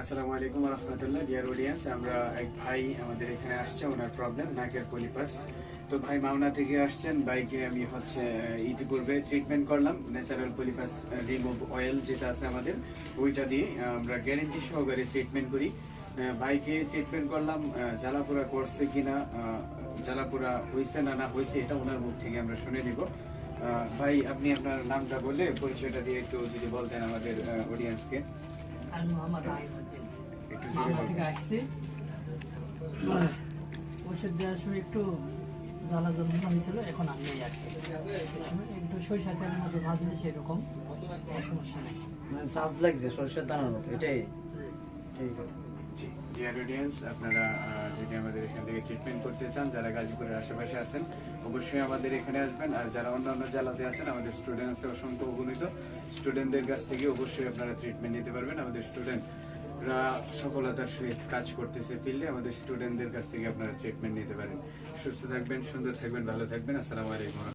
আসসালামু আলাইকুম রহমতুল্লাহ। Dear audience, আমরা এক ভাই আমাদের এখানে আসছে, ওনার প্রবলেম নাকের পলিপাস। তো ভাই মাওনা থেকে আসছেন, বাইকে আমি ইতিপূর্বে ট্রিটমেন্ট করলাম ন্যাচারাল পলিপাস রিমুভ অয়েল যেটা আছে আমাদের, ওইটা দিয়ে আমরা গ্যারেন্টি সহকারে ট্রিটমেন্ট করি। বাইকে ট্রিটমেন্ট করলাম, জ্বালাপোড়া করছে কিনা, জ্বালাপোড়া হয়েছে না না হয়েছে এটা ওনার মুখ থেকে আমরা শুনে নিব। ভাই, আপনি আপনার নামটা বলে পরিচয়টা দিয়ে একটু যদি বলতেন আমাদের অডিয়েন্সকে। আমি মোহাম্মদ আইনুদ্দিন, একটু মামলা থেকে আসছি। ওষুধ দেওয়ার সময় একটু জ্বালা যন্ত্রণা হয়েছিল, এখন আমি নেই আর কি। এই সময় একটু সরিষা তেলের মতো ভাজলে সেরকম কোনো সমস্যা নেই। মানে সাজ লাগছে সরষের দানার মতো, এটাই ঠিক আছে। জি, ডিয়ার অডিয়েন্স, আপনারা যদি আমাদের এখান থেকে ট্রিটমেন্ট করতে চান, যারা গাজীপুরের আশেপাশে আছেন অবশ্যই আমাদের এখানে আসবেন। আর যারা অন্যান্য জেলাতে আছেন, আমাদের স্টুডেন্ট আছে অসংখ্য অগণিত, স্টুডেন্টদের কাছ থেকে অবশ্যই আপনারা ট্রিটমেন্ট নিতে পারবেন। আমাদের স্টুডেন্টরা সফলতার সহিত কাজ করতেছে ফিল্ডে, আমাদের স্টুডেন্টদের কাছ থেকে আপনারা ট্রিটমেন্ট নিতে পারেন। সুস্থ থাকবেন, সুন্দর থাকবেন, ভালো থাকবেন। আসসালামু আলাইকুম।